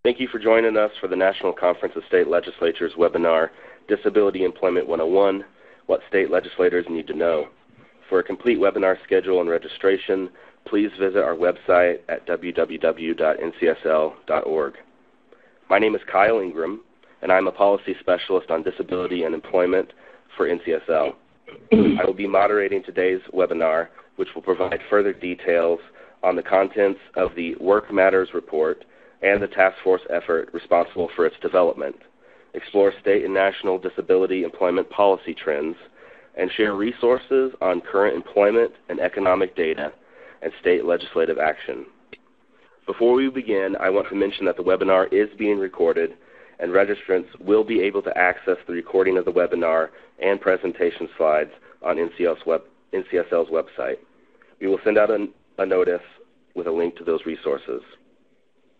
Thank you for joining us for the National Conference of State Legislatures webinar, Disability Employment 101, What State Legislators Need to Know. For a complete webinar schedule and registration, please visit our website at www.ncsl.org. My name is Kyle Ingram, and I'm a Policy Specialist on Disability and Employment for NCSL. I will be moderating today's webinar, which will provide further details on the contents of the Work Matters report and the task force effort responsible for its development, explore state and national disability employment policy trends, and share resources on current employment and economic data and state legislative action. Before we begin, I want to mention that the webinar is being recorded, and registrants will be able to access the recording of the webinar and presentation slides on NCSL's website. We will send out a notice with a link to those resources.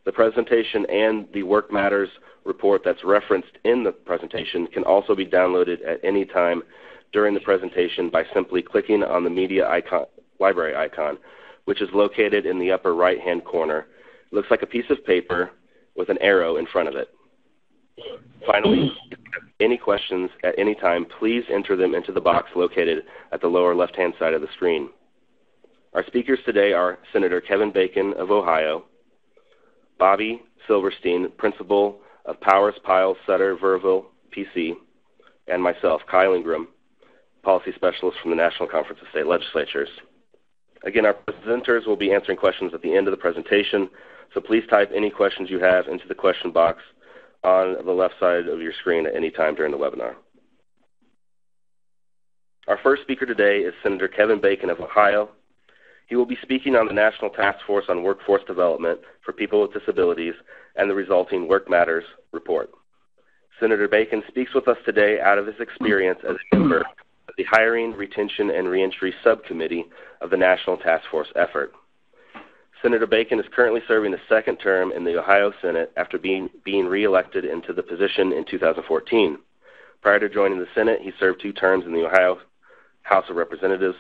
The presentation and the Work Matters report that's referenced in the presentation can also be downloaded at any time during the presentation by simply clicking on the media icon, library icon, which is located in the upper right-hand corner. It looks like a piece of paper with an arrow in front of it. Finally, if you have any questions at any time, please enter them into the box located at the lower left-hand side of the screen. Our speakers today are Senator Kevin Bacon of Ohio, Bobby Silverstein, Principal of Powers, Piles, Sutter, Verville, PC, and myself, Kyle Ingram, Policy Specialist from the National Conference of State Legislatures. Again, our presenters will be answering questions at the end of the presentation, so please type any questions you have into the question box on the left side of your screen at any time during the webinar. Our first speaker today is Senator Kevin Bacon of Ohio. He will be speaking on the National Task Force on Workforce Development for People with Disabilities and the resulting Work Matters report. Senator Bacon speaks with us today out of his experience as a member of the Hiring, Retention, and Reentry Subcommittee of the National Task Force effort. Senator Bacon is currently serving a second term in the Ohio Senate after being reelected into the position in 2014. Prior to joining the Senate, he served 2 terms in the Ohio House of Representatives.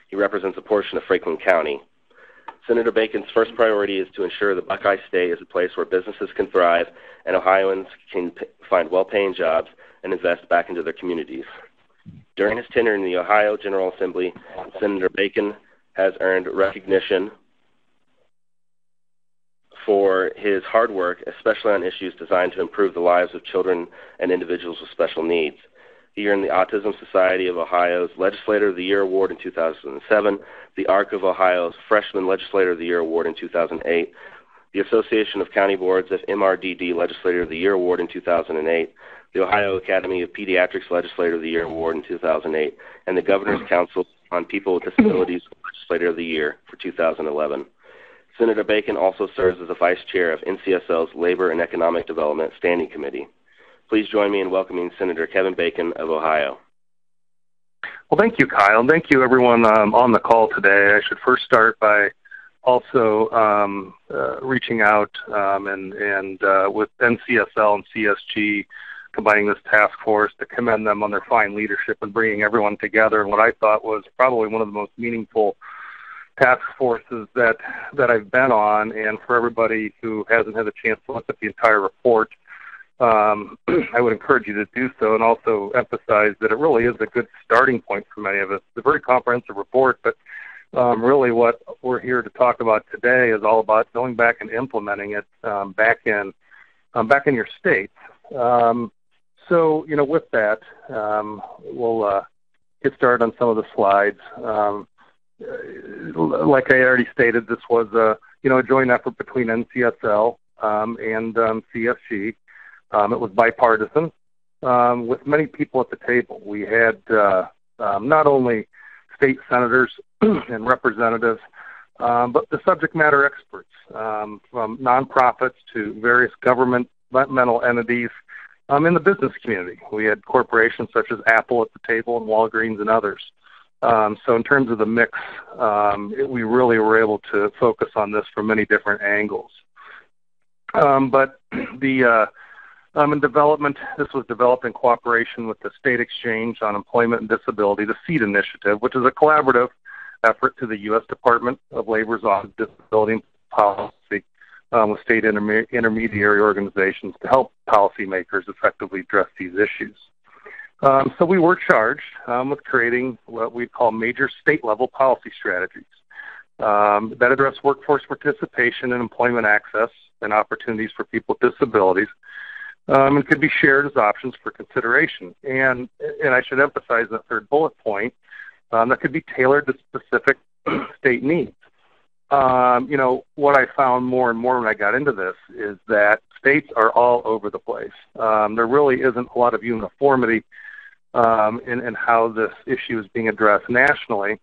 He represents a portion of Franklin County. Senator Bacon's first priority is to ensure the Buckeye State is a place where businesses can thrive and Ohioans can find well-paying jobs and invest back into their communities. During his tenure in the Ohio General Assembly, Senator Bacon has earned recognition for his hard work, especially on issues designed to improve the lives of children and individuals with special needs. He earned the Autism Society of Ohio's Legislator of the Year Award in 2007, the ARC of Ohio's Freshman Legislator of the Year Award in 2008, the Association of County Boards of MRDD Legislator of the Year Award in 2008, the Ohio Academy of Pediatrics Legislator of the Year Award in 2008, and the Governor's Council on People with Disabilities Legislator of the Year for 2011. Senator Bacon also serves as the Vice Chair of NCSL's Labor and Economic Development Standing Committee. Please join me in welcoming Senator Kevin Bacon of Ohio. Well, thank you, Kyle, and thank you, everyone on the call today. I should first start by also reaching out and with NCSL and CSG, combining this task force, to commend them on their fine leadership and bringing everyone together in what I thought was probably one of the most meaningful task forces that I've been on. And for everybody who hasn't had a chance to look at the entire report, I would encourage you to do so, and also emphasize that it really is a good starting point for many of us. It's a very comprehensive report, but really what we're here to talk about today is all about going back and implementing it back in your states. So, with that, we'll get started on some of the slides. Like I already stated, this was a joint effort between NCSL and CSG. It was bipartisan with many people at the table. We had not only state senators and representatives, but the subject matter experts from nonprofits to various governmental entities in the business community. We had corporations such as Apple at the table and Walgreens and others. So in terms of the mix, we really were able to focus on this from many different angles. But the in development, this was developed in cooperation with the State Exchange on Employment and Disability, the SEED initiative, which is a collaborative effort to the U.S. Department of Labor's Office of Disability and Policy, with state intermediary organizations to help policymakers effectively address these issues. So we were charged with creating what we call major state-level policy strategies that address workforce participation and employment access and opportunities for people with disabilities, and could be shared as options for consideration. And I should emphasize the third bullet point, that could be tailored to specific state needs. What I found more and more when I got into this is that states are all over the place. There really isn't a lot of uniformity in how this issue is being addressed nationally,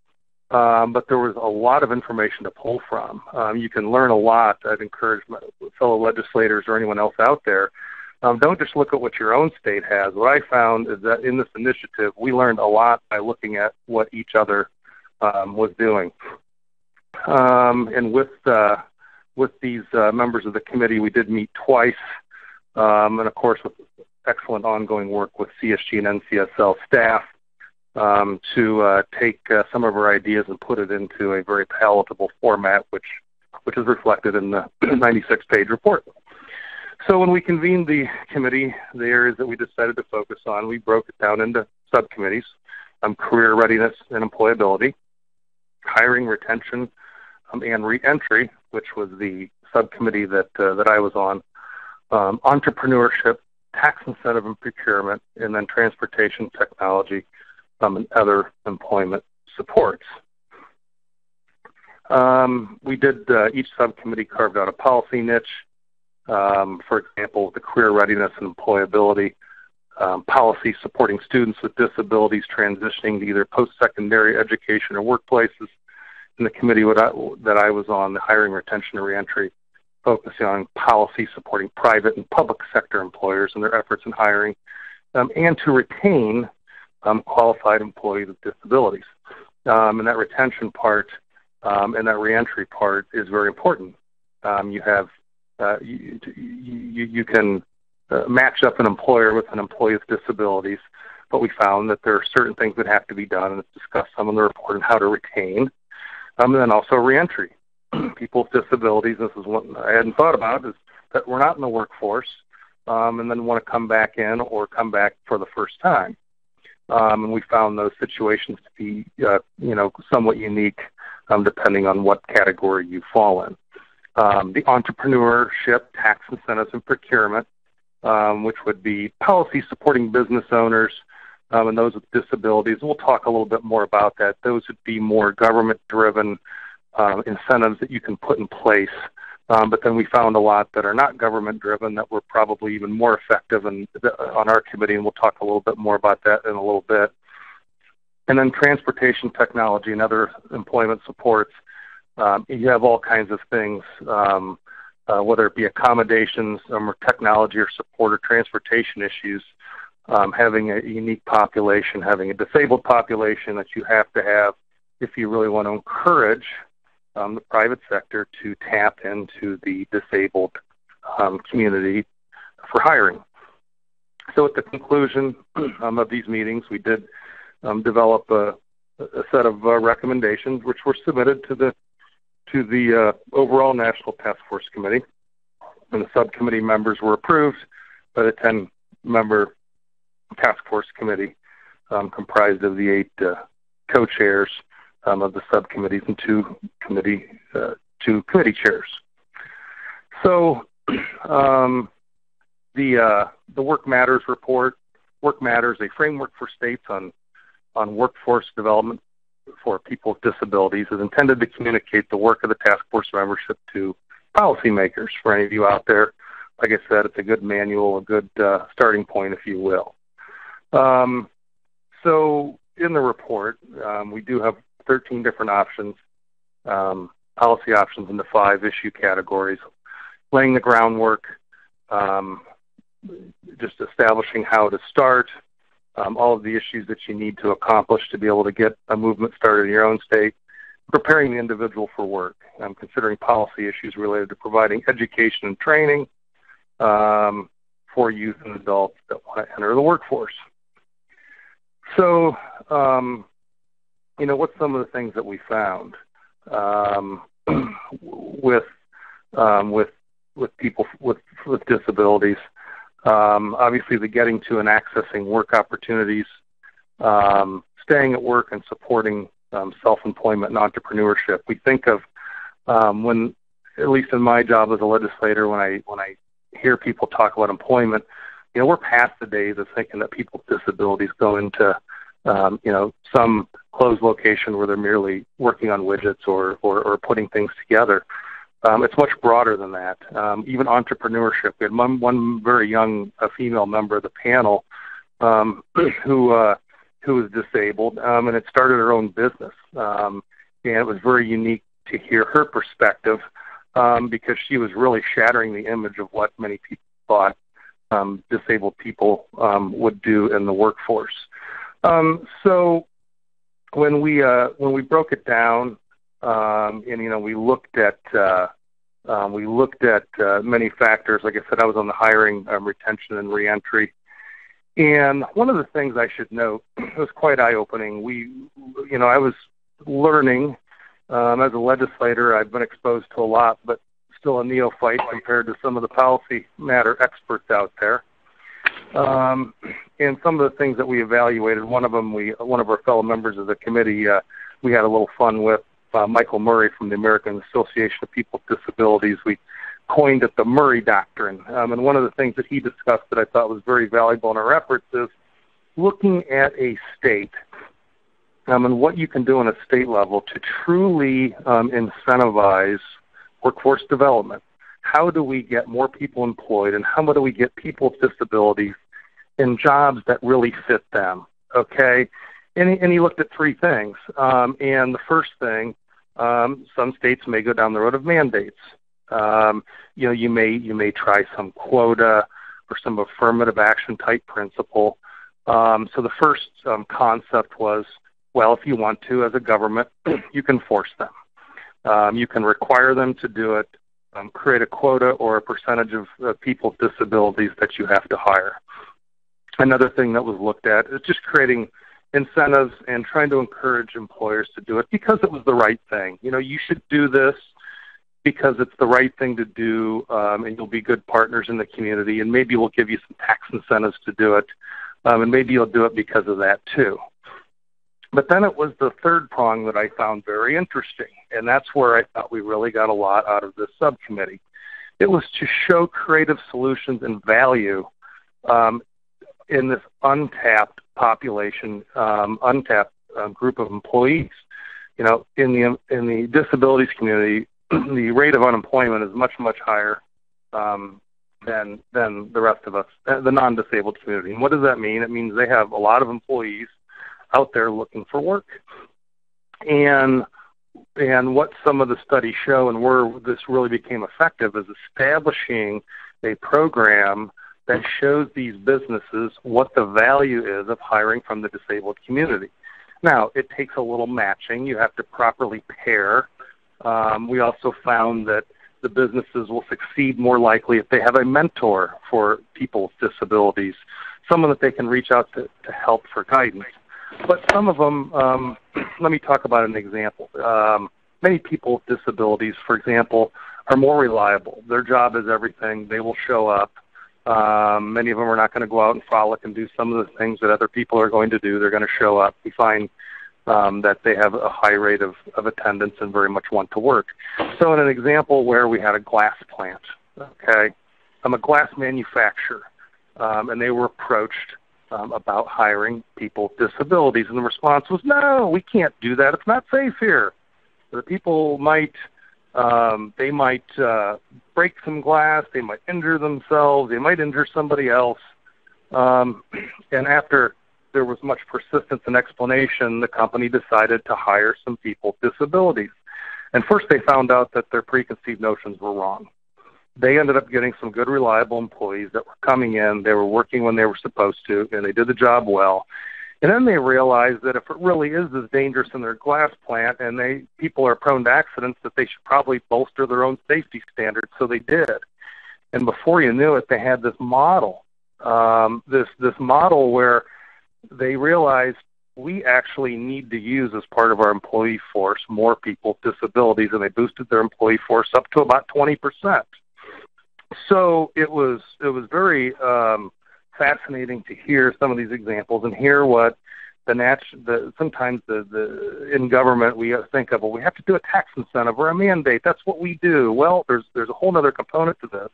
but there was a lot of information to pull from. You can learn a lot. I'd encourage my fellow legislators or anyone else out there, don't just look at what your own state has. What I found is that in this initiative, we learned a lot by looking at what each other was doing. And with these members of the committee, we did meet twice, and of course with excellent ongoing work with CSG and NCSL staff to take some of our ideas and put it into a very palatable format, which is reflected in the 96-page report. So when we convened the committee, the areas that we decided to focus on, we broke it down into subcommittees: career readiness and employability, hiring, retention, and reentry, which was the subcommittee that I was on, entrepreneurship, tax incentive and procurement, and then transportation technology and other employment supports. We did, each subcommittee carved out a policy niche. For example, the career readiness and employability, policy supporting students with disabilities transitioning to either post-secondary education or workplaces. In the committee that I was on, the hiring, retention, and reentry, focusing on policy supporting private and public sector employers and their efforts in hiring, and to retain qualified employees with disabilities. And that retention part and that reentry part is very important. You can match up an employer with an employee with disabilities, but we found that there are certain things that have to be done, and it's discussed some in the report on how to retain. And then also reentry. People with disabilities, this is what I hadn't thought about, is that we're not in the workforce and then want to come back in or come back for the first time. And we found those situations to be, somewhat unique depending on what category you fall in. The entrepreneurship, tax incentives, and procurement, which would be policy supporting business owners and those with disabilities. We'll talk a little bit more about that. Those would be more government-driven incentives that you can put in place. But then we found a lot that are not government-driven that were probably even more effective on our committee, and we'll talk a little bit more about that in a little bit. And then transportation technology and other employment supports. You have all kinds of things, whether it be accommodations or technology or support or transportation issues, having a unique population, having a disabled population that you have to have if you really want to encourage the private sector to tap into the disabled community for hiring. So at the conclusion of these meetings, we did develop a set of recommendations which were submitted to the overall National Task Force Committee, and the subcommittee members were approved by the 10-member Task Force Committee, comprised of the 8 co-chairs of the subcommittees and two committee chairs. So the Work Matters report, Work Matters, a framework for states on workforce development for people with disabilities, is intended to communicate the work of the task force membership to policymakers. For any of you out there, like I said, it's a good manual, a good starting point, if you will. So in the report, we do have 13 different options, policy options into 5 issue categories, laying the groundwork, just establishing how to start, all of the issues that you need to accomplish to be able to get a movement started in your own state, preparing the individual for work, considering policy issues related to providing education and training for youth and adults that want to enter the workforce. So, what's some of the things that we found with people with disabilities. Obviously, the getting to and accessing work opportunities, staying at work, and supporting self-employment and entrepreneurship. We think of when, at least in my job as a legislator, when I hear people talk about employment, we're past the days of thinking that people with disabilities go into some closed location where they're merely working on widgets or putting things together. It's much broader than that. Even entrepreneurship. We had one very young female member of the panel who was disabled and had started her own business. And it was very unique to hear her perspective because she was really shattering the image of what many people thought disabled people would do in the workforce. So when we broke it down, and we looked at many factors. Like I said, I was on the hiring, retention, and reentry. And one of the things I should note, it was quite eye-opening. I was learning as a legislator. I've been exposed to a lot, but still a neophyte compared to some of the policy matter experts out there. And some of the things that we evaluated, one of our fellow members of the committee, we had a little fun with Michael Murray from the American Association of People with Disabilities. We coined it the Murray Doctrine. And one of the things that he discussed that I thought was very valuable in our efforts is looking at a state and what you can do on a state level to truly incentivize workforce development. How do we get more people employed, and how do we get people with disabilities in jobs that really fit them? Okay, and he looked at three things. And the first thing, some states may go down the road of mandates. You may try some quota or some affirmative action type principle. So the first concept was, well, if you want to, as a government, you can force them. You can require them to do it, create a quota or a percentage of people with disabilities that you have to hire. Another thing that was looked at is just creating incentives and trying to encourage employers to do it because it was the right thing. You should do this because it's the right thing to do, and you'll be good partners in the community, and maybe we'll give you some tax incentives to do it, and maybe you'll do it because of that too. But then it was the third prong that I found very interesting, and that's where I thought we really got a lot out of this subcommittee. It was to show creative solutions and value in this untapped population, group of employees. In the disabilities community, the rate of unemployment is much, much higher than the rest of us, the non-disabled community. And what does that mean? It means they have a lot of employees out there looking for work. And what some of the studies show, and where this really became effective, is establishing a program that shows these businesses what the value is of hiring from the disabled community. Now, it takes a little matching. You have to properly pair. We also found that the businesses will succeed more likely if they have a mentor for people with disabilities, someone that they can reach out to help for guidance. But some of them, let me talk about an example. Many people with disabilities, for example, are more reliable. Their job is everything. They will show up. Many of them are not going to go out and frolic and do some of the things that other people are going to do. They're going to show up. We find that they have a high rate of attendance and very much want to work. So in an example where we had a glass plant, okay, I'm a glass manufacturer, and they were approached about hiring people with disabilities, and the response was, no, we can't do that. It's not safe here. The people might break some glass, they might injure themselves, they might injure somebody else. And after there was much persistence and explanation, the company decided to hire some people with disabilities. And first they found out that their preconceived notions were wrong. They ended up getting some good, reliable employees that were coming in, they were working when they were supposed to, and they did the job well. And then they realized that if it really is as dangerous in their glass plant and people are prone to accidents, that they should probably bolster their own safety standards. So they did. And before you knew it, they had this model, this model where they realized we actually need to use as part of our employee force more people with disabilities, and they boosted their employee force up to about 20%. So it was very fascinating to hear some of these examples and hear what sometimes in government we think of, well, we have to do a tax incentive or a mandate. That's what we do. Well, there's a whole other component to this.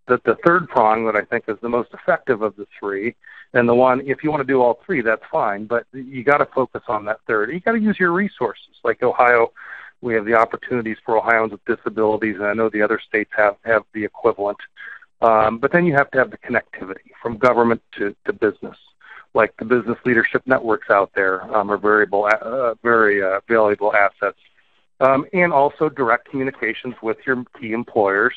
That the third prong that I think is the most effective of the three, and the one, if you want to do all three, that's fine, but you got to focus on that third. You got to use your resources. Like Ohio, we have the opportunities for Ohioans with disabilities, and I know the other states have the equivalent. But then you have to have the connectivity from government to business. Like the business leadership networks out there are very valuable assets. And also direct communications with your key employers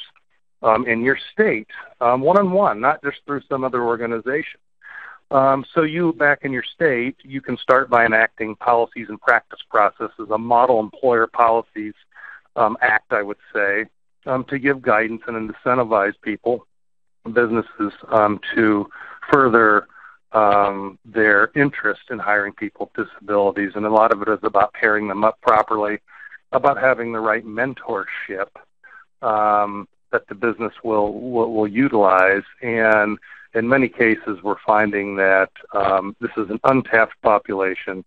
in your state, one-on-one, not just through some other organization. So you, back in your state, you can start by enacting policies and practice processes, a model employer policies act, I would say, to give guidance and incentivize people, businesses, to further their interest in hiring people with disabilities. And a lot of it is about pairing them up properly, about having the right mentorship that the business will utilize. And in many cases, we're finding that this is an untapped population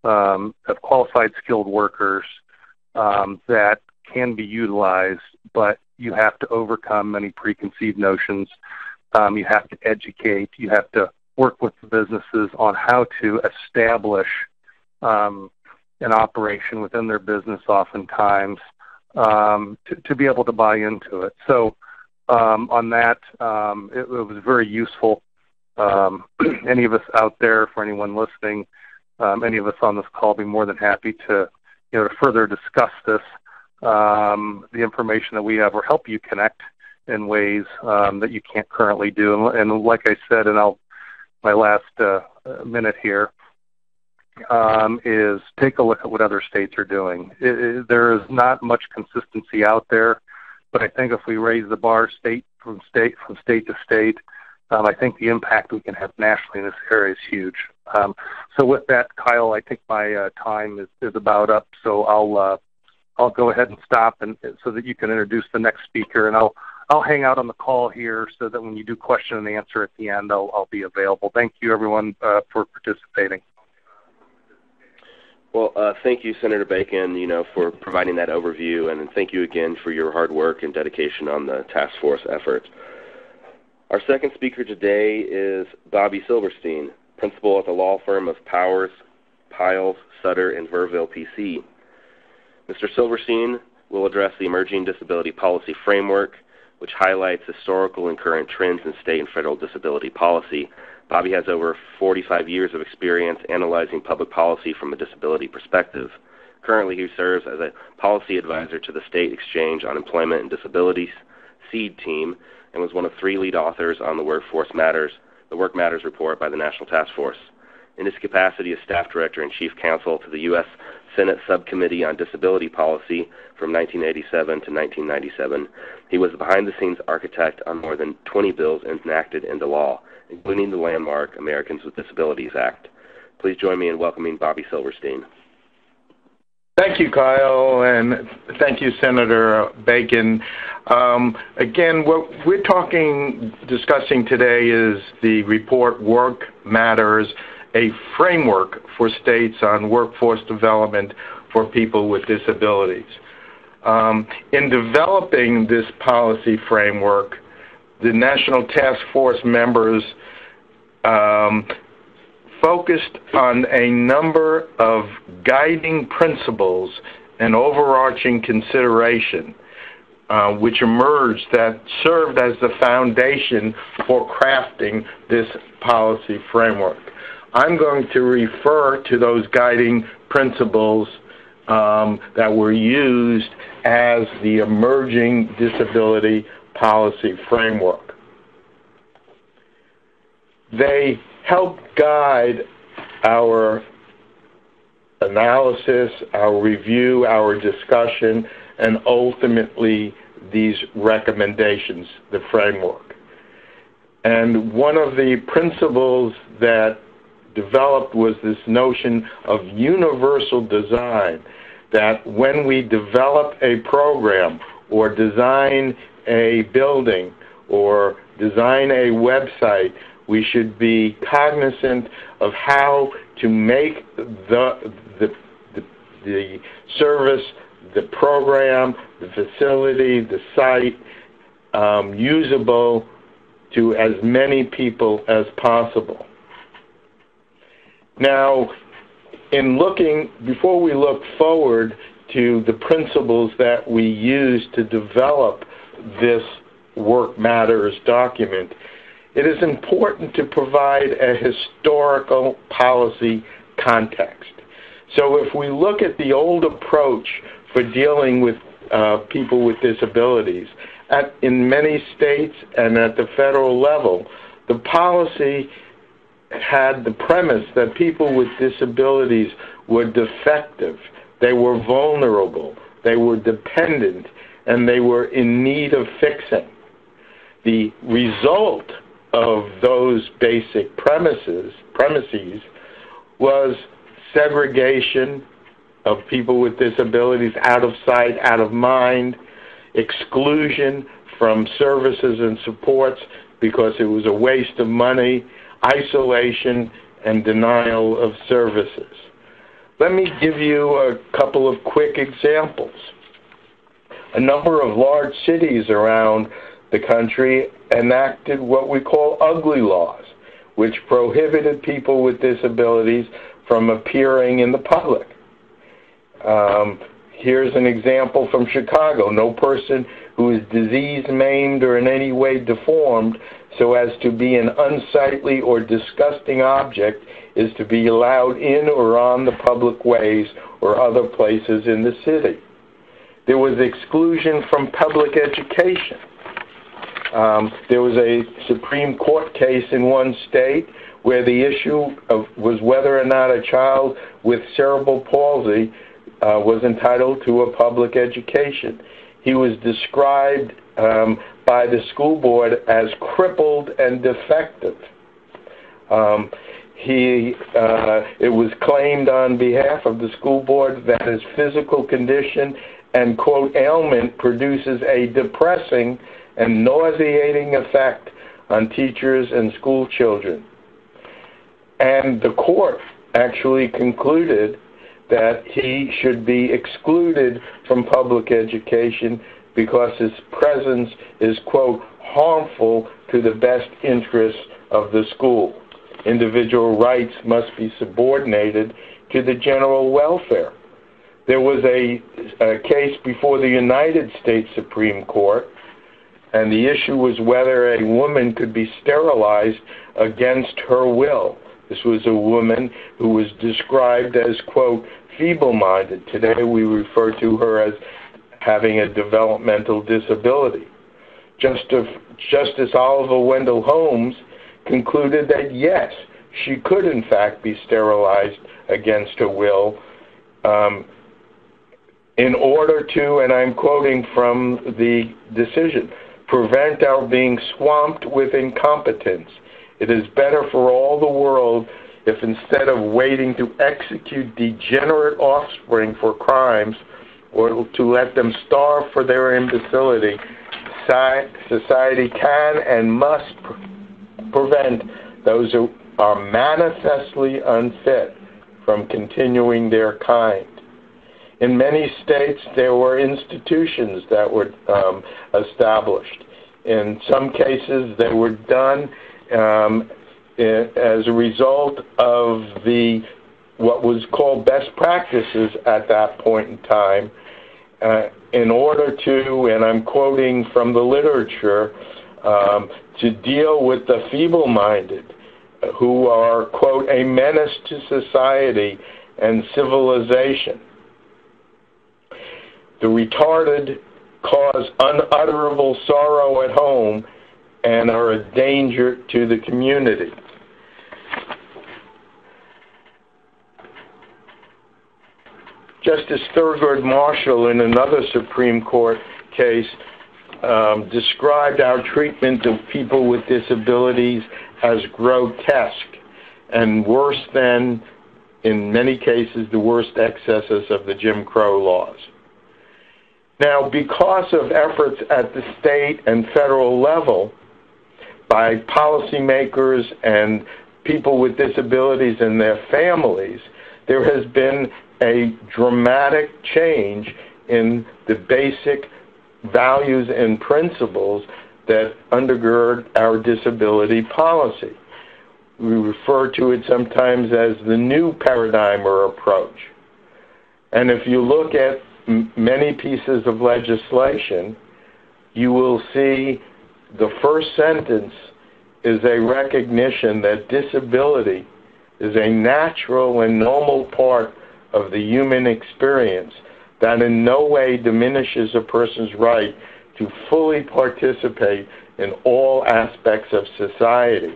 of qualified, skilled workers that can be utilized, but you have to overcome many preconceived notions. You have to educate. You have to work with the businesses on how to establish an operation within their business oftentimes to be able to buy into it. So on that, it was very useful. Any of us out there, for anyone listening, any of us on this call, be more than happy to further discuss this, the information that we have, or help you connect in ways that you can't currently do. And like I said, my last minute here, is take a look at what other states are doing. There is not much consistency out there, but I think if we raise the bar state to state, I think the impact we can have nationally in this area is huge. So with that, Kyle, I think my time is about up. So I'll go ahead and stop, and so that you can introduce the next speaker, and I'll hang out on the call here so that when you do question and answer at the end, I'll be available. Thank you, everyone, for participating. Well, thank you, Senator Bacon, for providing that overview, and thank you again for your hard work and dedication on the task force effort. Our second speaker today is Bobby Silverstein, principal at the law firm of Powers, Piles, Sutter, and Verville, PC. Mr. Silverstein will address the Emerging Disability Policy Framework, which highlights historical and current trends in state and federal disability policy. Bobby has over 45 years of experience analyzing public policy from a disability perspective. Currently, he serves as a policy advisor to the State Exchange on Employment and Disabilities SEED team, and was one of 3 lead authors on the Work Matters report by the National Task Force. In his capacity as staff director and chief counsel to the U.S. Senate Subcommittee on Disability Policy from 1987 to 1997, he was the behind-the-scenes architect on more than 20 bills enacted into law, including the landmark Americans with Disabilities Act. Please join me in welcoming Bobby Silverstein. Thank you, Kyle, and thank you, Senator Bacon. Again, what we're discussing today is the report Work Matters, a framework for states on workforce development for people with disabilities. In developing this policy framework, the National Task Force members focused on a number of guiding principles and overarching consideration which emerged that served as the foundation for crafting this policy framework. I'm going to refer to those guiding principles that were used as the Emerging Disability Policy Framework. They help guide our analysis, our review, our discussion, and ultimately these recommendations, the framework. And one of the principles that developed was this notion of universal design, that when we develop a program or design a building or design a website, we should be cognizant of how to make the service, the program, the facility, the site usable to as many people as possible. Now, before we look forward to the principles that we use to develop this Work Matters document, it is important to provide a historical policy context. So if we look at the old approach for dealing with people with disabilities, in many states and at the federal level, the policy had the premise that people with disabilities were defective, they were vulnerable, they were dependent, and they were in need of fixing. The result of those basic premises was segregation of people with disabilities, out of sight, out of mind, exclusion from services and supports because it was a waste of money, isolation, and denial of services. Let me give you a couple of quick examples. A number of large cities around the country enacted what we call ugly laws, which prohibited people with disabilities from appearing in the public. Here's an example from Chicago. No person who is disease maimed or in any way deformed so as to be an unsightly or disgusting object is to be allowed in or on the public ways or other places in the city. There was exclusion from public education. There was a Supreme Court case in one state where the issue was whether or not a child with cerebral palsy was entitled to a public education. He was described by the school board as crippled and defective. It was claimed on behalf of the school board that his physical condition and, quote, ailment produces a depressing and nauseating effect on teachers and school children. And the court actually concluded that he should be excluded from public education because his presence is, quote, harmful to the best interests of the school. Individual rights must be subordinated to the general welfare. There was a case before the United States Supreme Court, and the issue was whether a woman could be sterilized against her will. This was a woman who was described as, quote, feeble-minded. Today we refer to her as having a developmental disability. Justice Oliver Wendell Holmes concluded that, yes, she could in fact be sterilized against her will in order to, and I'm quoting from the decision, prevent our being swamped with incompetence. It is better for all the world if instead of waiting to execute degenerate offspring for crimes or to let them starve for their imbecility, society can and must prevent those who are manifestly unfit from continuing their kind. In many states, there were institutions that were established. In some cases, they were done as a result of what was called best practices at that point in time, in order to, and I'm quoting from the literature, to deal with the feeble-minded, who are, quote, a menace to society and civilization. The retarded cause unutterable sorrow at home and are a danger to the community. Justice Thurgood Marshall, in another Supreme Court case, described our treatment of people with disabilities as grotesque and worse than, in many cases, the worst excesses of the Jim Crow laws. Now, because of efforts at the state and federal level by policymakers and people with disabilities and their families, there has been a dramatic change in the basic values and principles that undergird our disability policy. We refer to it sometimes as the new paradigm or approach. And if you look at many pieces of legislation, you will see the first sentence is a recognition that disability is a natural and normal part of the human experience that in no way diminishes a person's right to fully participate in all aspects of society.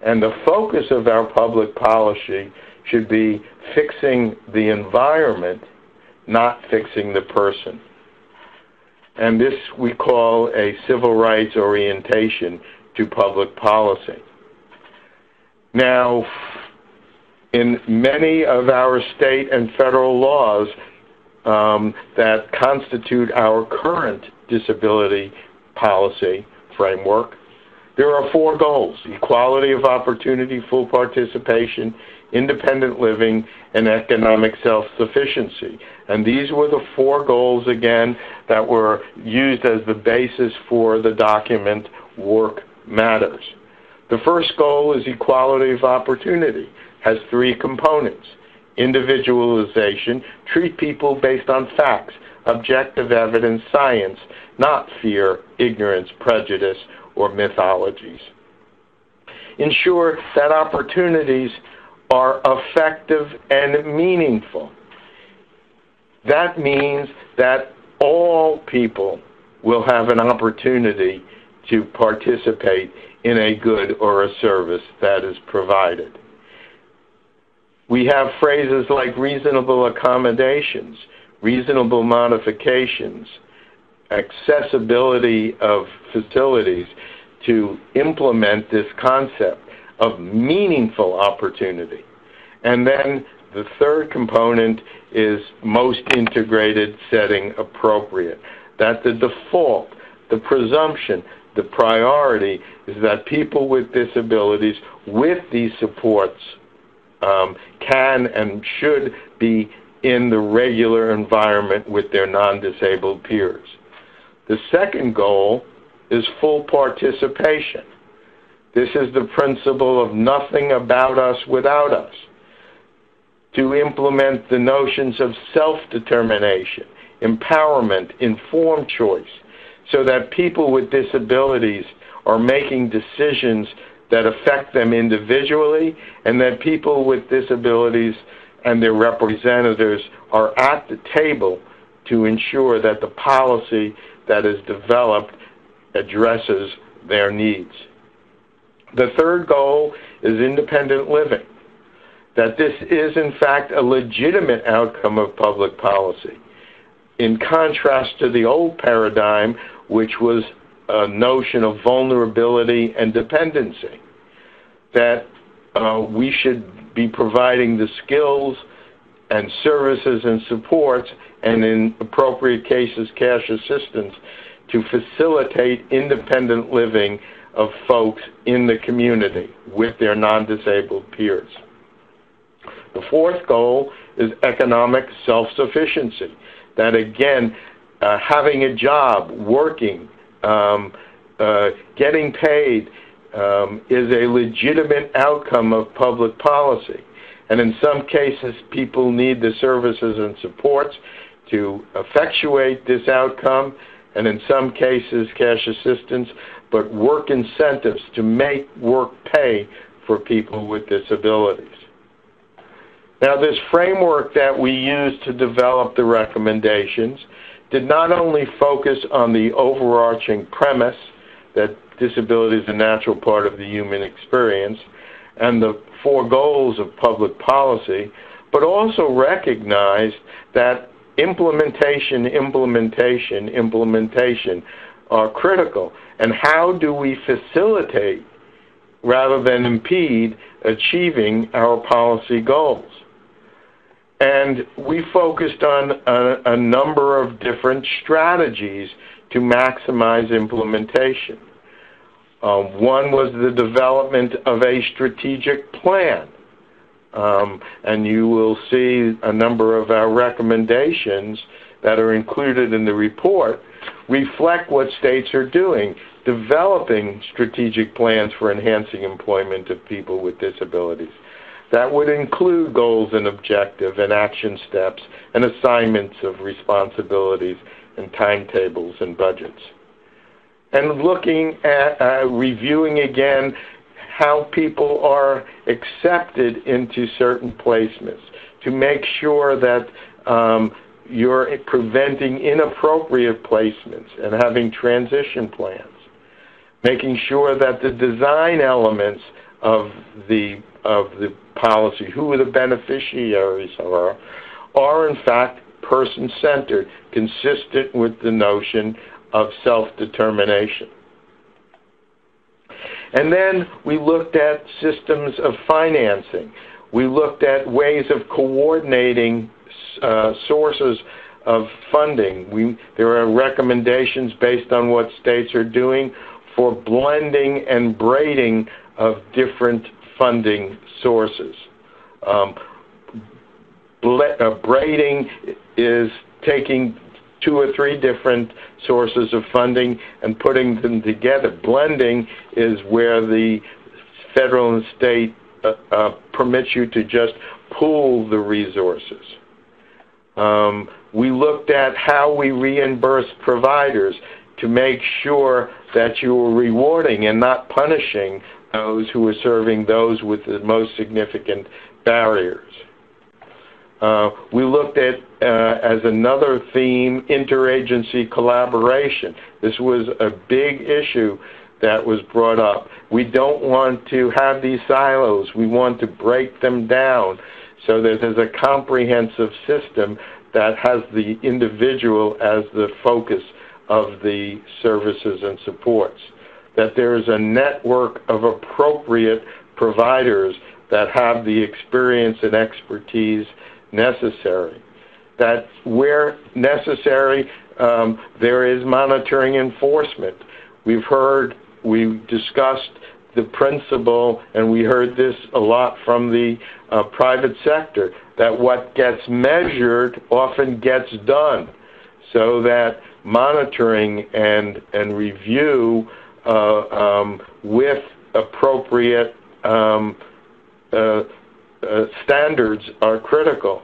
And the focus of our public policy should be fixing the environment, not fixing the person. And this we call a civil rights orientation to public policy. Now, in many of our state and federal laws that constitute our current disability policy framework, there are 4 goals: equality of opportunity, full participation, independent living, and economic self-sufficiency. And these were the 4 goals, again, that were used as the basis for the document Work Matters. The first goal is equality of opportunity. Has 3 components. Individualization, treat people based on facts, objective evidence, science, not fear, ignorance, prejudice, or mythologies. Ensure that opportunities are effective and meaningful. That means that all people will have an opportunity to participate in a good or a service that is provided. We have phrases like reasonable accommodations, reasonable modifications, accessibility of facilities to implement this concept of meaningful opportunity. And then the third component is most integrated setting appropriate. That the default, the presumption, the priority is that people with disabilities with these supports can and should be in the regular environment with their non-disabled peers. The second goal is full participation. This is the principle of nothing about us without us. To implement the notions of self-determination, empowerment, informed choice, so that people with disabilities are making decisions that affect them individually, and that people with disabilities and their representatives are at the table to ensure that the policy that is developed addresses their needs. The third goal is independent living, that this is in fact a legitimate outcome of public policy, in contrast to the old paradigm, which was a notion of vulnerability and dependency, that we should be providing the skills and services and supports, and in appropriate cases, cash assistance, to facilitate independent living of folks in the community with their non-disabled peers. The fourth goal is economic self-sufficiency, that again, having a job, working, getting paid is a legitimate outcome of public policy. And in some cases, people need the services and supports to effectuate this outcome, and in some cases, cash assistance, but work incentives to make work pay for people with disabilities. Now, this framework that we used to develop the recommendations did not only focus on the overarching premise that disability is a natural part of the human experience and the four goals of public policy, but also recognized that implementation are critical. And how do we facilitate rather than impede achieving our policy goals? And we focused on a number of different strategies to maximize implementation. One was the development of a strategic plan. And you will see a number of our recommendations that are included in the report reflect what states are doing, developing strategic plans for enhancing employment of people with disabilities. That would include goals and objectives and action steps and assignments of responsibilities and timetables and budgets. And looking at reviewing again how people are accepted into certain placements to make sure that you're preventing inappropriate placements and having transition plans, making sure that the design elements of the policy, who the beneficiaries are in fact person-centered, consistent with the notion of self-determination. And then we looked at systems of financing. We looked at ways of coordinating sources of funding. There are recommendations based on what states are doing for blending and braiding of different funding sources. Braiding is taking 2 or 3 different sources of funding and putting them together. Blending is where the federal and state permits you to just pool the resources. We looked at how we reimburse providers to make sure that you are rewarding and not punishing those who are serving those with the most significant barriers. We looked at, as another theme, interagency collaboration. This was a big issue that was brought up. We don't want to have these silos. We want to break them down so that there's a comprehensive system that has the individual as the focus of the services and supports, that there is a network of appropriate providers that have the experience and expertise necessary, that where necessary, there is monitoring enforcement. We've discussed the principle, and we heard this a lot from the private sector, that what gets measured often gets done, so that monitoring and review with appropriate standards are critical.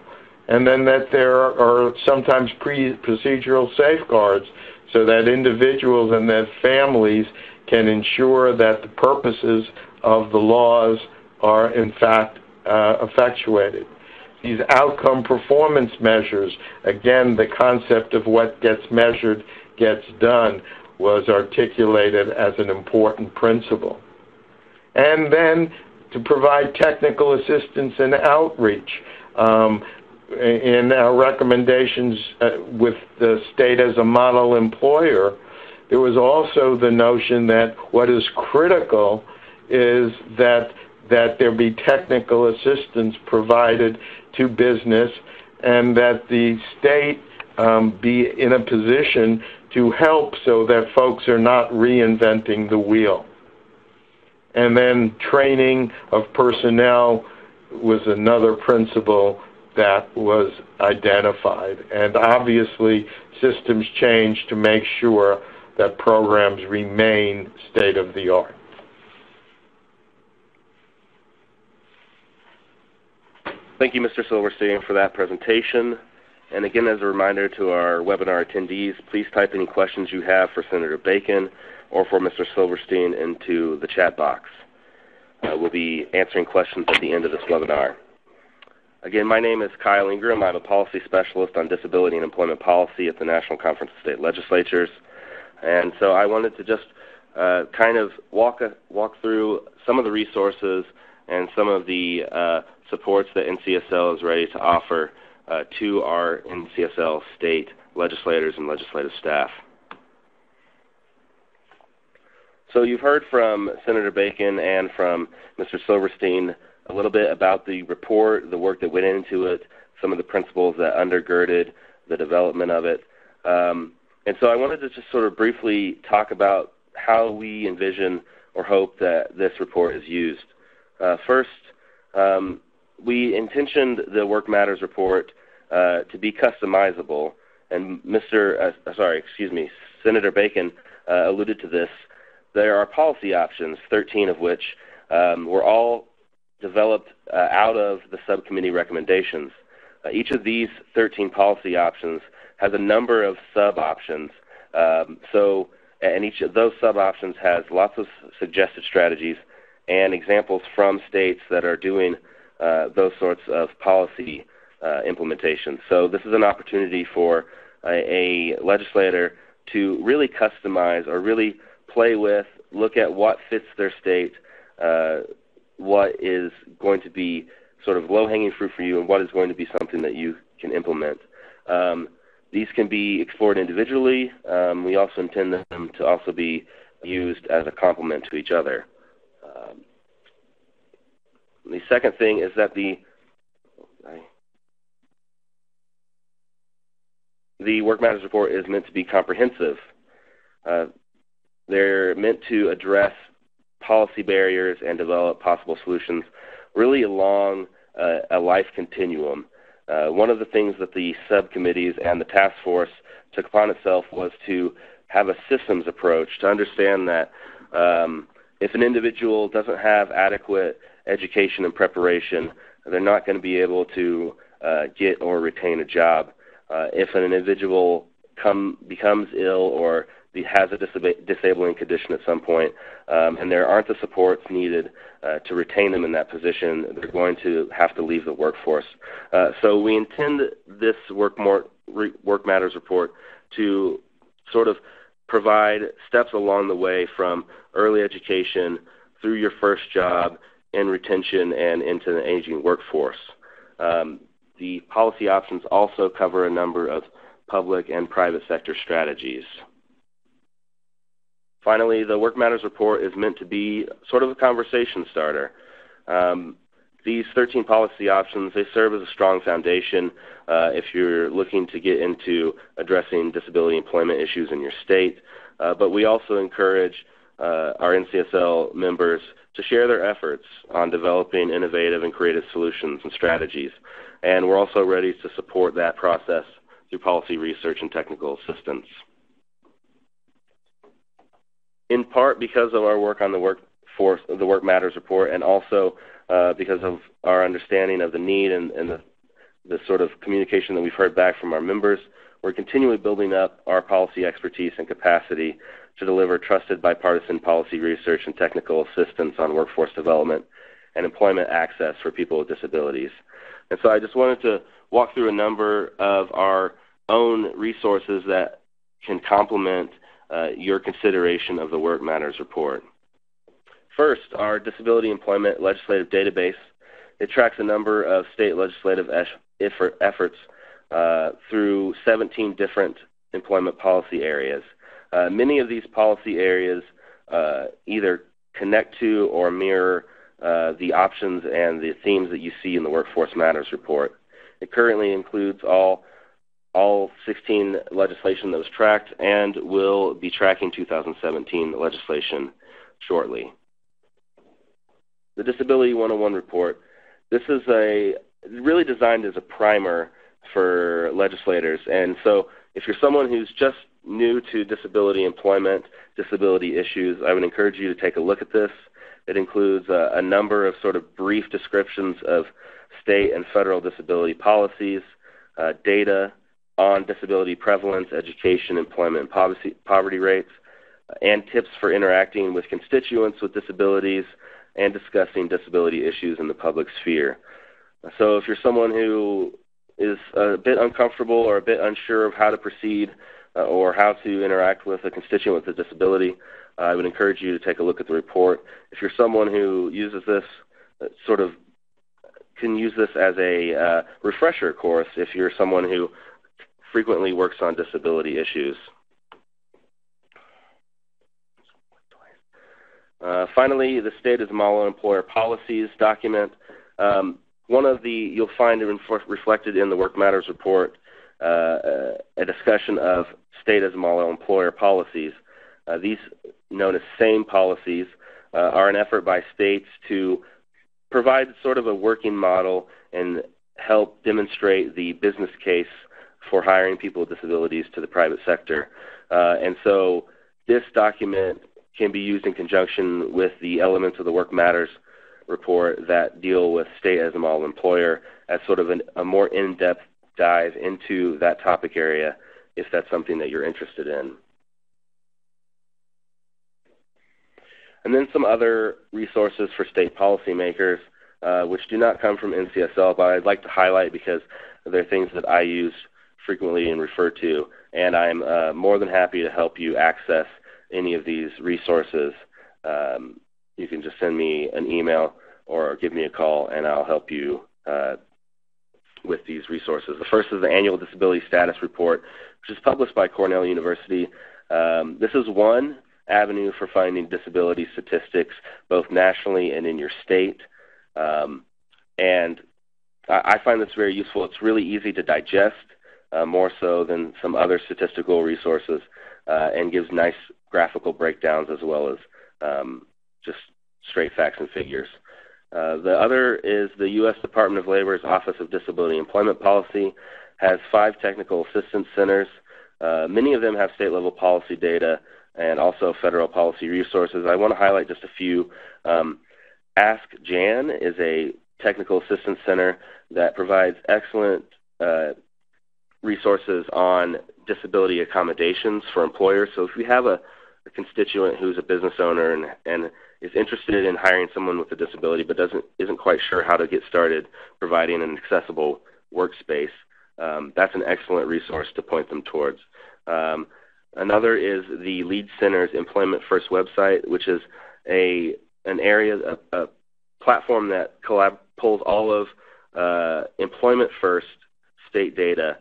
And then that there are sometimes procedural safeguards so that individuals and their families can ensure that the purposes of the laws are in fact effectuated. These outcome performance measures, again, the concept of what gets measured gets done, was articulated as an important principle. And then to provide technical assistance and outreach. In our recommendations with the state as a model employer, there was also the notion that what is critical is that there be technical assistance provided to business and that the state be in a position to help so that folks are not reinventing the wheel. And then training of personnel was another principle that was identified. And obviously, systems change to make sure that programs remain state-of-the-art. Thank you, Mr. Silverstein, for that presentation. And again, as a reminder to our webinar attendees, please type any questions you have for Senator Bacon or for Mr. Silverstein into the chat box. We'll be answering questions at the end of this webinar. Again, my name is Kyle Ingram. I'm a policy specialist on disability and employment policy at the National Conference of State Legislatures. And so I wanted to just kind of walk through some of the resources and some of the supports that NCSL is ready to offer to our NCSL state legislators and legislative staff. So you've heard from Senator Bacon and from Mr. Silverstein a little bit about the report, the work that went into it, some of the principles that undergirded the development of it. And so I wanted to just sort of briefly talk about how we envision or hope that this report is used. First, we intentioned the Work Matters report to be customizable, and Senator Bacon alluded to this. There are policy options, 13 of which were all developed out of the subcommittee recommendations. Each of these 13 policy options has a number of sub-options, and each of those sub-options has lots of suggested strategies and examples from states that are doing those sorts of policy implementations. So this is an opportunity for a legislator to really customize or really play with, look at what fits their state, what is going to be sort of low-hanging fruit for you, and what is going to be something that you can implement. These can be explored individually. We also intend them to also be used as a complement to each other. The second thing is that the Work Matters report is meant to be comprehensive. They're meant to address policy barriers and develop possible solutions really along a life continuum. One of the things that the subcommittees and the task force took upon itself was to have a systems approach to understand that if an individual doesn't have adequate education and preparation, they're not going to be able to get or retain a job. If an individual becomes ill or has a disabling condition at some point, and there aren't the supports needed to retain them in that position, they're going to have to leave the workforce. So we intend this Work Matters report to sort of provide steps along the way from early education through your first job and retention and into the aging workforce. The policy options also cover a number of public and private sector strategies. Finally, the Work Matters report is meant to be sort of a conversation starter. These 13 policy options, they serve as a strong foundation if you're looking to get into addressing disability employment issues in your state. But we also encourage our NCSL members to share their efforts on developing innovative and creative solutions and strategies. And we're also ready to support that process through policy research and technical assistance. In part because of our work on the Work Matters report, and also because of our understanding of the need and the sort of communication that we've heard back from our members, we're continually building up our policy expertise and capacity to deliver trusted bipartisan policy research and technical assistance on workforce development and employment access for people with disabilities. And so I just wanted to walk through a number of our own resources that can complement your consideration of the Work Matters report. First, our Disability Employment Legislative Database. It tracks a number of state legislative efforts through 17 different employment policy areas. Many of these policy areas either connect to or mirror the options and the themes that you see in the Workforce Matters report. It currently includes all 16 legislation that was tracked and will be tracking 2017 legislation shortly. The Disability 101 report. This is really designed as a primer for legislators. And so if you're someone who's just new to disability employment, disability issues, I would encourage you to take a look at this. It includes a number of sort of brief descriptions of state and federal disability policies, data on disability prevalence, education, employment, and poverty rates, and tips for interacting with constituents with disabilities and discussing disability issues in the public sphere. So if you're someone who is a bit uncomfortable or a bit unsure of how to proceed or how to interact with a constituent with a disability, I would encourage you to take a look at the report. If you're someone who uses this, can use this as a refresher course if you're someone who frequently works on disability issues. Finally, the State as Model Employer Policies document. you'll find reflected in the Work Matters report a discussion of state as a model employer policies. These, known as SAME policies, are an effort by states to provide sort of a working model and help demonstrate the business case for hiring people with disabilities to the private sector. And so this document can be used in conjunction with the elements of the Work Matters report that deal with state as a model employer as sort of a more in-depth dive into that topic area if that's something that you're interested in. And then some other resources for state policymakers, which do not come from NCSL, but I'd like to highlight because they're things that I use frequently and refer to, and I'm more than happy to help you access any of these resources. You can just send me an email or give me a call, and I'll help you with these resources. The first is the Annual Disability Status Report, which is published by Cornell University. This is one avenue for finding disability statistics, both nationally and in your state. And I find this very useful. It's really easy to digest, more so than some other statistical resources, and gives nice graphical breakdowns as well as just straight facts and figures. The other is the U.S. Department of Labor's Office of Disability Employment Policy has 5 technical assistance centers. Many of them have state-level policy data and also federal policy resources. I want to highlight just a few. Ask Jan is a technical assistance center that provides excellent resources on disability accommodations for employers. So if you have a constituent who's a business owner and is interested in hiring someone with a disability but isn't quite sure how to get started providing an accessible workspace, that's an excellent resource to point them towards. Another is the Lead Center's Employment First website, which is a platform that pulls all of Employment First state data,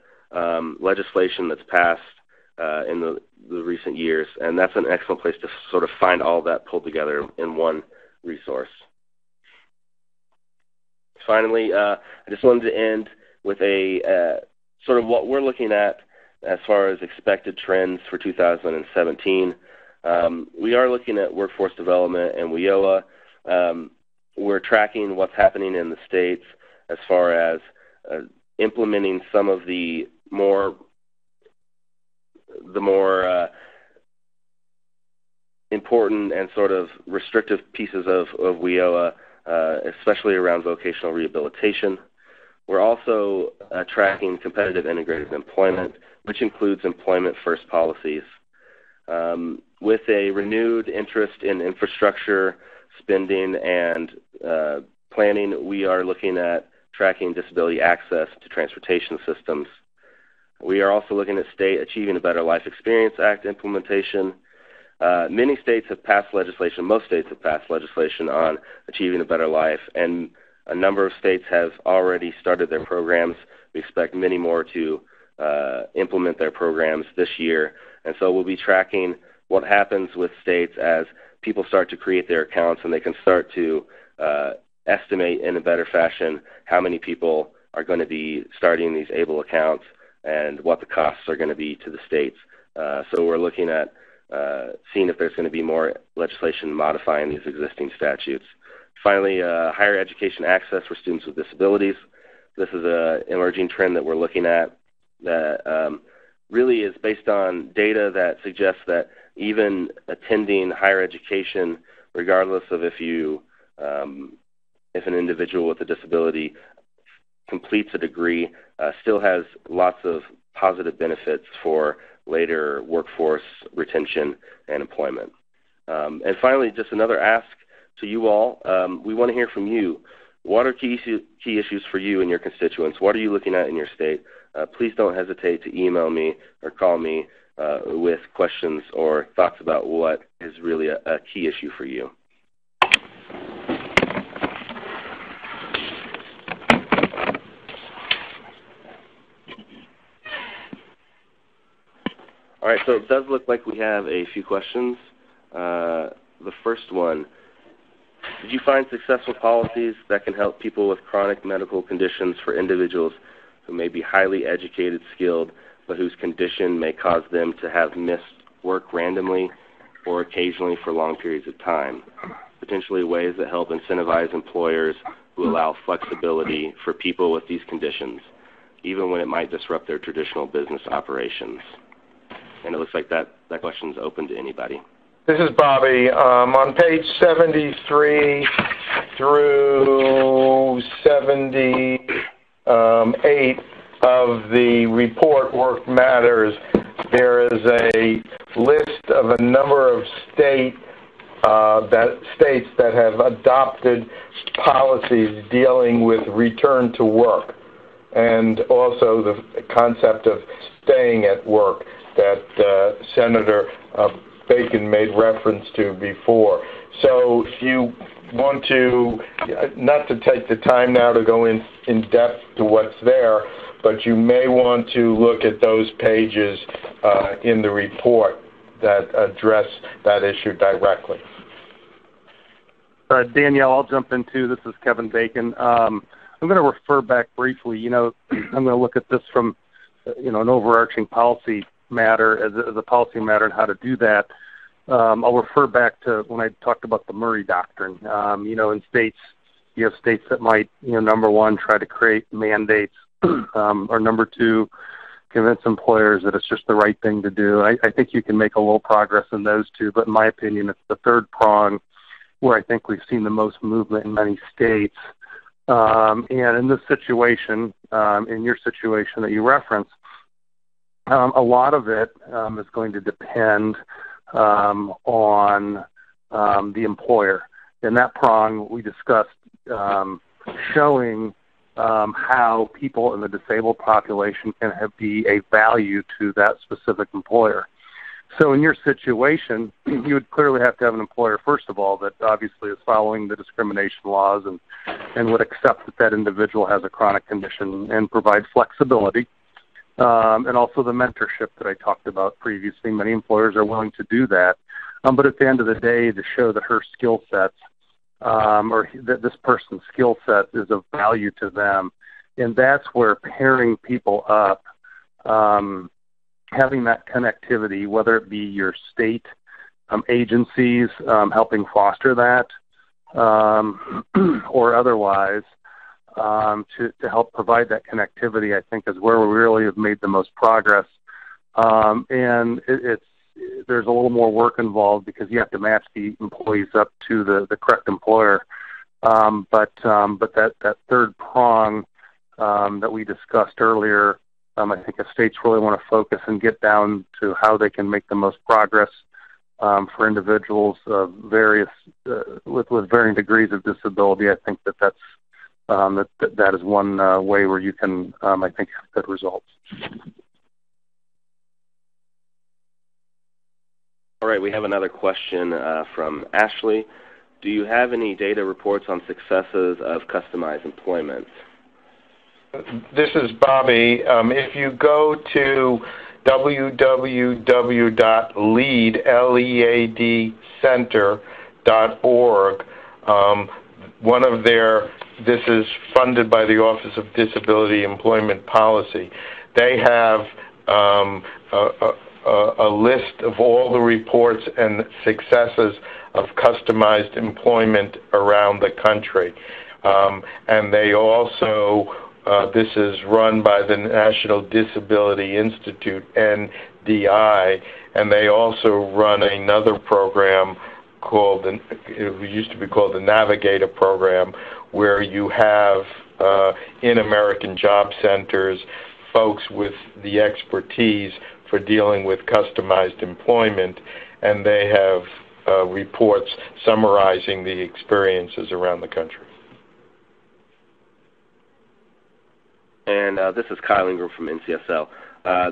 legislation that's passed in the recent years, and that's an excellent place to sort of find all that pulled together in one resource. Finally, I just wanted to end with a sort of what we're looking at as far as expected trends for 2017. We are looking at workforce development and WIOA. We're tracking what's happening in the states as far as implementing some of the more important and sort of restrictive pieces of WIOA, especially around vocational rehabilitation. We're also tracking competitive integrated employment, which includes employment first policies. With a renewed interest in infrastructure spending and planning, we are looking at tracking disability access to transportation systems. We are also looking at state Achieving a Better Life Experience Act implementation. Many states have passed legislation, most states have passed legislation on achieving a better life, and a number of states have already started their programs. We expect many more to implement their programs this year, and so we'll be tracking what happens with states as people start to create their accounts and they can start to estimate in a better fashion how many people are going to be starting these ABLE accounts and what the costs are going to be to the states. So we're looking at seeing if there's going to be more legislation modifying these existing statutes. Finally, higher education access for students with disabilities. This is an emerging trend that we're looking at that really is based on data that suggests that even attending higher education, regardless of if an individual with a disability completes a degree, still has lots of positive benefits for later workforce retention and employment. And finally, just another ask to you all. We want to hear from you. What are key issues for you and your constituents? What are you looking at in your state? Please don't hesitate to email me or call me with questions or thoughts about what is really a key issue for you. All right, so it does look like we have a few questions. The first one, Did you find successful policies that can help people with chronic medical conditions for individuals who may be highly educated, skilled, but whose condition may cause them to have missed work randomly or occasionally for long periods of time? Potentially ways that help incentivize employers who allow flexibility for people with these conditions, even when it might disrupt their traditional business operations. And it looks like that question is open to anybody. This is Bobby. On page 73 through 78 of the report, Work Matters, there is a list of a number of states that have adopted policies dealing with return to work, and also the concept of staying at work that Senator Bacon made reference to before. So if you want to, not to take the time now to go in depth to what's there, but you may want to look at those pages in the report that address that issue directly. Danielle, I'll jump in too. This is Kevin Bacon. I'm going to refer back briefly. I'm going to look at this from, an overarching policy matter as a policy matter and how to do that. I'll refer back to when I talked about the Murray Doctrine. In states, you have states that might, number one, try to create mandates, or number two, convince employers that it's just the right thing to do. I think you can make a little progress in those two, but in my opinion, it's the third prong where I think we've seen the most movement in many states. And in this situation, in your situation that you referenced, a lot of it is going to depend on the employer. In that prong, we discussed showing how people in the disabled population can be a value to that specific employer. So in your situation, you would clearly have to have an employer, first of all, that obviously is following the discrimination laws and would accept that individual has a chronic condition and provide flexibility. And also the mentorship that I talked about previously. Many employers are willing to do that. But at the end of the day, to show that her skill sets or that this person's skill set is of value to them. And that's where pairing people up, having that connectivity, whether it be your state agencies helping foster that or otherwise, to help provide that connectivity, I think is where we really have made the most progress. And there's a little more work involved because you have to match the employees up to the correct employer. But that third prong that we discussed earlier, I think if states really want to focus and get down to how they can make the most progress for individuals of various with varying degrees of disability, I think that is one way where you can, I think, have good results. All right, we have another question from Ashley. Do you have any data reports on successes of customized employment? This is Bobby. If you go to www.lead.center.org, this is funded by the Office of Disability Employment Policy. They have a list of all the reports and successes of customized employment around the country. And they also, this is run by the National Disability Institute, NDI, and they also run another program it used to be called the Navigator program, where you have in American Job Centers folks with the expertise for dealing with customized employment, and they have reports summarizing the experiences around the country. And this is Kyle Ingram from NCSL.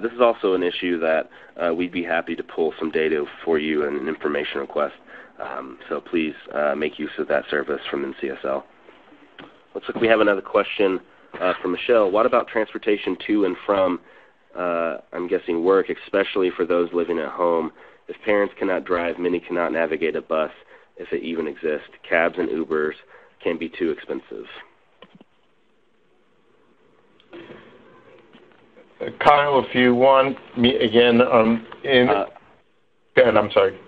This is also an issue that we'd be happy to pull some data for you and an information request. So please make use of that service from NCSL. Looks like we have another question from Michelle. What about transportation to and from, I'm guessing, work, especially for those living at home? If parents cannot drive, many cannot navigate a bus. if it even exists. Cabs and Ubers can be too expensive. Kyle, if you want me again, go ahead. I'm sorry.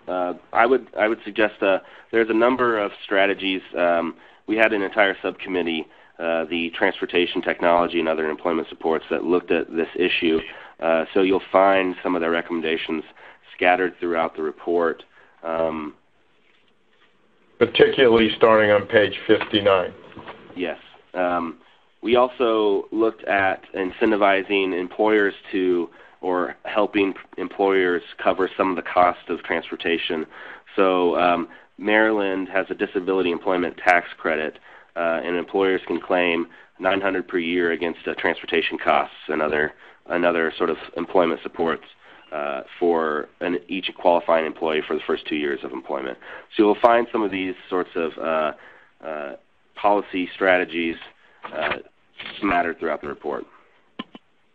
I would suggest there's a number of strategies. We had an entire subcommittee, the transportation technology and other employment supports, that looked at this issue. So you'll find some of their recommendations scattered throughout the report. Particularly starting on page 59. Yes. We also looked at incentivizing employers to, or helping employers cover some of the cost of transportation. So Maryland has a disability employment tax credit, and employers can claim $900 per year against transportation costs and other sort of employment supports for each qualifying employee for the first 2 years of employment. So you'll find some of these sorts of policy strategies mattered throughout the report.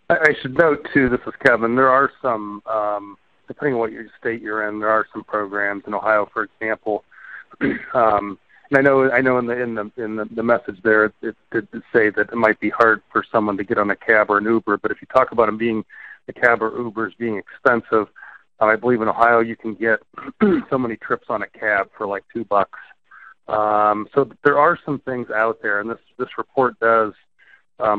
I should note, too, this is Kevin, there are some, depending on what state you're in, there are some programs in Ohio, for example. And I know in the message there, it did say that it might be hard for someone to get on a cab or an Uber, but if you talk about them being, the cab or Ubers being expensive, I believe in Ohio you can get so many trips on a cab for like $2. So there are some things out there, and this report does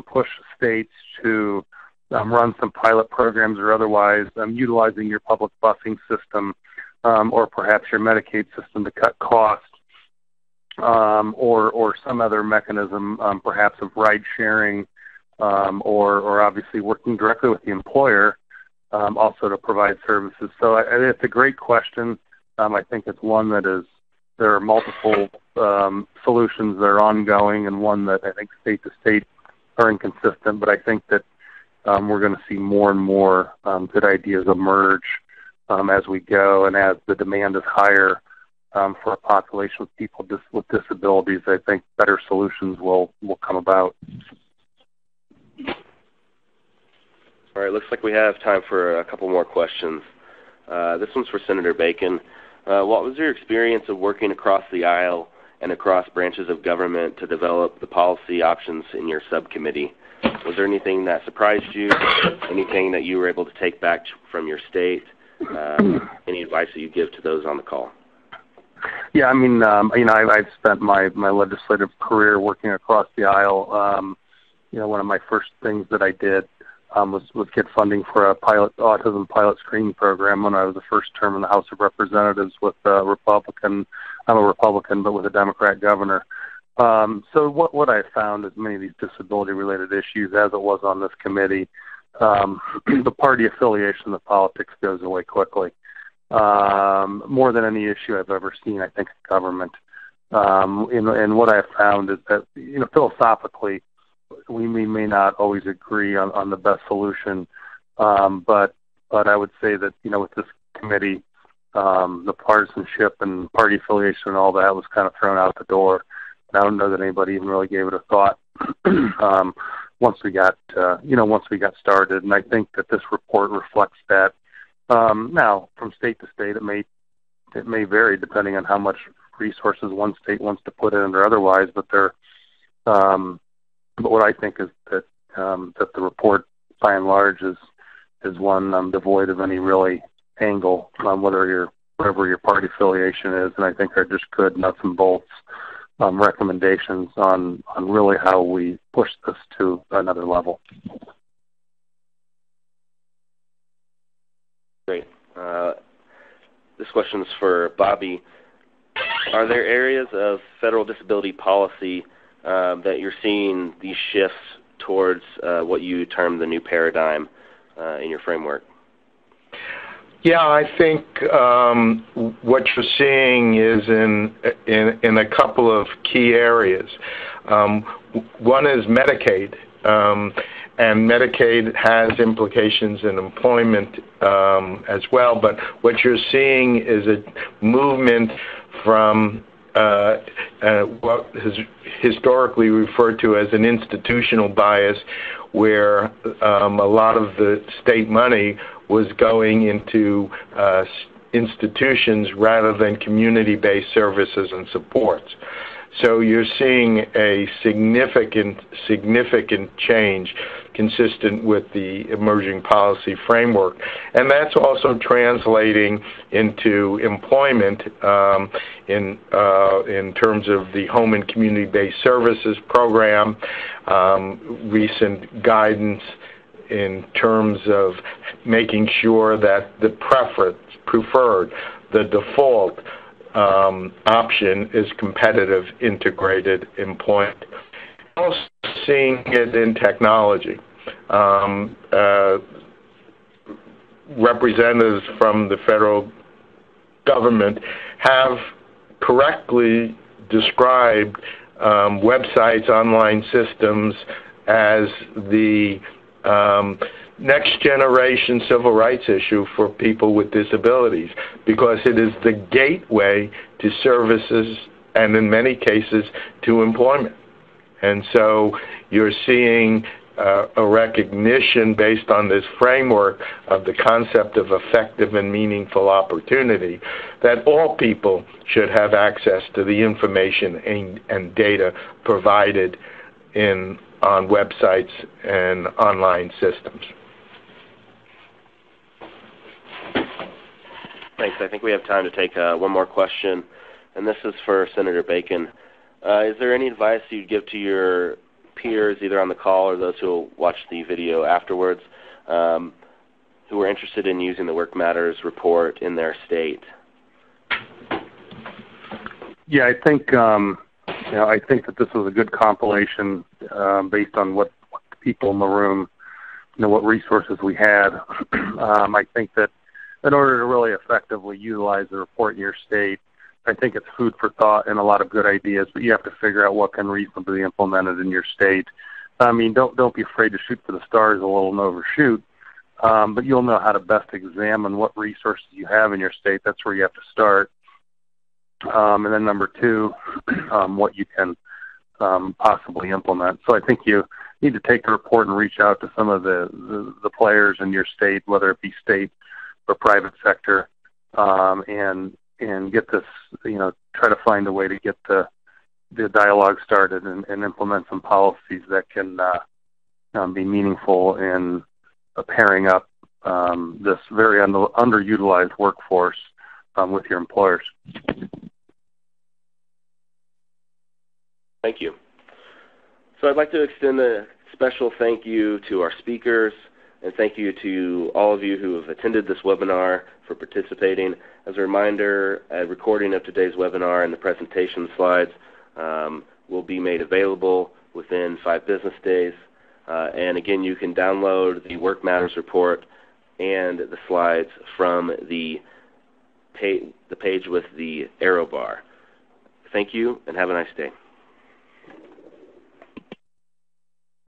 push states to run some pilot programs or otherwise utilizing your public busing system or perhaps your Medicaid system to cut costs or some other mechanism, perhaps of ride sharing or obviously working directly with the employer also to provide services. So it's a great question. I think it's one that there are multiple solutions that are ongoing, and one that I think state to state are inconsistent, but I think that we're going to see more and more good ideas emerge as we go, and as the demand is higher for a population of people with disabilities, I think better solutions will come about. All right, looks like we have time for a couple more questions. This one's for Senator Bacon. What was your experience of working across the aisle and across branches of government to develop the policy options in your subcommittee? Was there anything that surprised you? Anything that you were able to take back from your state? Any advice that you give to those on the call? Yeah, I mean, I've spent my legislative career working across the aisle. One of my first things that I did was get funding for a autism pilot screening program when I was the first term in the House of Representatives with a Republican. I'm a Republican, but with a Democrat governor. So what I found is many of these disability-related issues, as it was on this committee, the party affiliation of politics goes away quickly. More than any issue I've ever seen, I think, in government. And what I've found is that, philosophically, we may not always agree on the best solution, but I would say that, with this committee, the partisanship and party affiliation and all that was kind of thrown out the door. And I don't know that anybody even really gave it a thought once we got started. And I think that this report reflects that. Now, from state to state, it may vary depending on how much resources one state wants to put in or otherwise. But but what I think is that the report, by and large, is one devoid of any really angle, whatever your party affiliation is, and I think are just good nuts and bolts recommendations on really how we push this to another level. Great. This question's for Bobby. Are there areas of federal disability policy that you're seeing these shifts towards what you term the new paradigm in your framework? Yeah, I think what you're seeing is in a couple of key areas. One is Medicaid, and Medicaid has implications in employment as well. But what you're seeing is a movement from what is historically referred to as an institutional bias, where a lot of the state money was going into institutions rather than community-based services and supports. So you're seeing a significant change consistent with the emerging policy framework. And that's also translating into employment in terms of the Home and Community-Based Services Program, recent guidance in terms of making sure that the preferred, the default option is competitive integrated employment. Also seeing it in technology. Representatives from the federal government have correctly described websites, online systems as the next generation civil rights issue for people with disabilities, because it is the gateway to services and in many cases to employment. And so you're seeing a recognition based on this framework of the concept of effective and meaningful opportunity that all people should have access to the information and data provided on websites and online systems. Thanks. I think we have time to take one more question, and this is for Senator Bacon. Is there any advice you'd give to your peers, either on the call or those who will watch the video afterwards, who are interested in using the Work Matters report in their state? Yeah, I think that this was a good compilation based on what the people in the room, what resources we had. I think that in order to really effectively utilize the report in your state, I think it's food for thought and a lot of good ideas, but you have to figure out what can reasonably be implemented in your state. I mean, don't be afraid to shoot for the stars a little and overshoot, but you'll know how to best examine what resources you have in your state. That's where you have to start. And then number two, what you can possibly implement. So I think you need to take the report and reach out to some of the players in your state, whether it be state or private sector, and get this, try to find a way to get the dialogue started and implement some policies that can be meaningful in pairing up this very underutilized workforce with your employers. Thank you. So I'd like to extend a special thank you to our speakers, and thank you to all of you who have attended this webinar for participating. As a reminder, a recording of today's webinar and the presentation slides will be made available within 5 business days. And again, you can download the Work Matters report and the slides from the page with the arrow bar. Thank you, and have a nice day.